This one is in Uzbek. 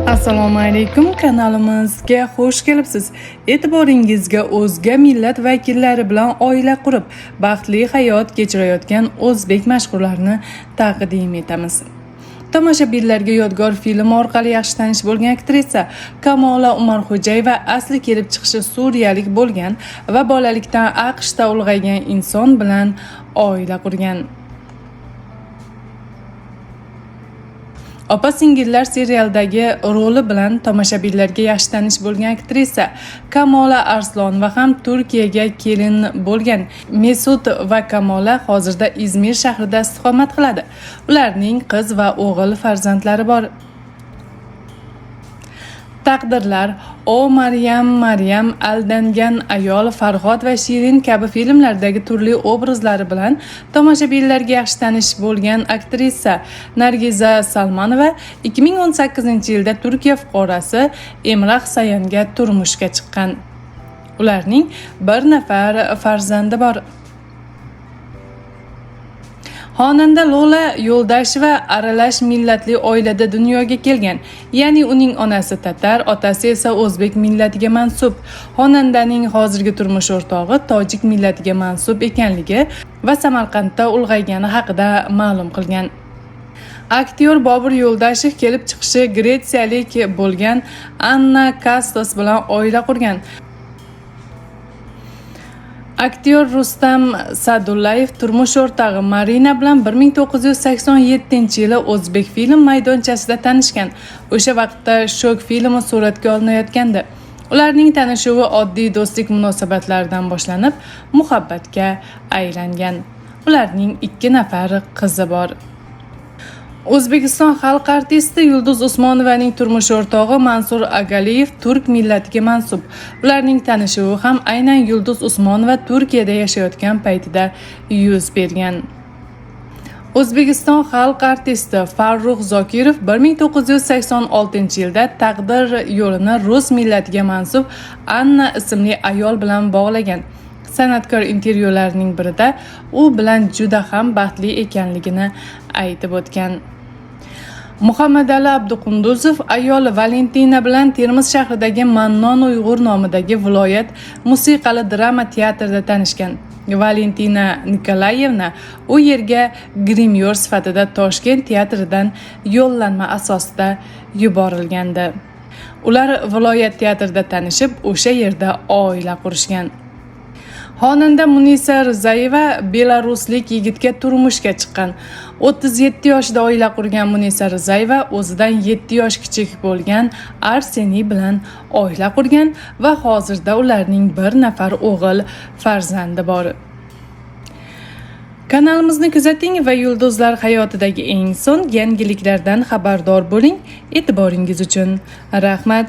Assalomu alaykum, kanalimizga xush kelibsiz. E'tiboringizga o'zga millat vakillari bilan oila qurib, baxtli hayot kechirayotgan o'zbek mashhurlarini taqdim etamiz. Tomoshabinlarga yodgor film orqali yaxshi tanish bo'lgan aktrisa Kamola Umarxo'jayeva asli kelib chiqishi suriyalik bo'lgan va bolalikdan AQShda ulg'aygan inson bilan oila qurgan. Opa-singillar serialdagi roli bilan tomoshabinlarga yaxshi tanish bo'lgan aktrisa Kamola Arslonova ham Turkiyaga kelin bo'lgan. Mesut va Kamola hozirda Izmir shahrida istiqomat qiladi. Ularning qiz va o'g'il farzandlari bor. Taqdirlar, O Maryam, Aldangan ayol, Farhod va Shirin kabi filmlardagi turli obrazlari bilan tomoshabinlarga yaxshi tanish bo'lgan aktrisa Nargiza Salmanova 2018-yilda Turkiya fuqarosi Emrah Sayanga turmushga chiqqan. Ularning bir nafar farzandi bor. Xonanda Lola Yo'ldasheva aralash millatli oilada dunyoga kelgan. Ya'ni uning onasi tatar, otasi esa o'zbek millatiga mansub. Xonandaning hozirgi turmush o'rtog'i tojik millatiga mansub ekanligi va Samarqandda ulg'aygani haqida ma'lum qilgan. Aktyor Bobur Yo'ldashev kelib chiqishi gretsiyalik bo'lgan Anna Kastos bilan oila qurgan. Aktyor Rustam Sa'dullayev turmush o'rtog'i Marina bilan 1987-yili o'zbek film maydonchasida tanishgan. O'sha vaqtda Shok filmi suratga olinayotgandi. Ularning tanishuvi oddiy do'stlik munosabatlaridan boshlanib, muhabbatga aylangan. Ularning 2 nafar qizi bor. O'zbekiston xalq artisti Yulduz Usmonovaning turmush o'rtog'i Mansur Agaliyev turk millatiga mansub. Ularning tanishuvi ham aynan Yulduz Usmonova Turkiyada yashayotgan paytida yuz bergan. O'zbekiston xalq artisti Farruh Zokirov 1986-yilda taqdir yo'lini rus millatiga mansub Anna ismli ayol bilan bog'lagan. San'atkor intervyularining birida u bilan juda ham baxtli ekanligini aytib o'tgan. Muhammadali Abduqunduzov ayoli Valentina bilan Termiz shahridagi Mannon Uyg'ur nomidagi viloyat musiqali drama teatrida tanishgan. Valentina Nikolayevna u yerga grimyor sifatida Toshkent teatridan yo'llanma asosida yuborilgandi. Ular viloyat teatrida tanishib, o'sha yerda oila qurishgan. Xonanda Munisa Rizayeva belaruslik yigitga turmushga chiqqan. 37 yoshda oila qurgan Munisa Rizayeva o'zidan 7 yosh kichik bo'lgan Arseniy bilan oila qurgan va hozirda ularning bir nafar o'g'il farzandi bor. Kanalimizni kuzating va yulduzlar hayotidagi eng so'nggi yangiliklardan xabardor bo'ling. E'tiboringiz uchun rahmat.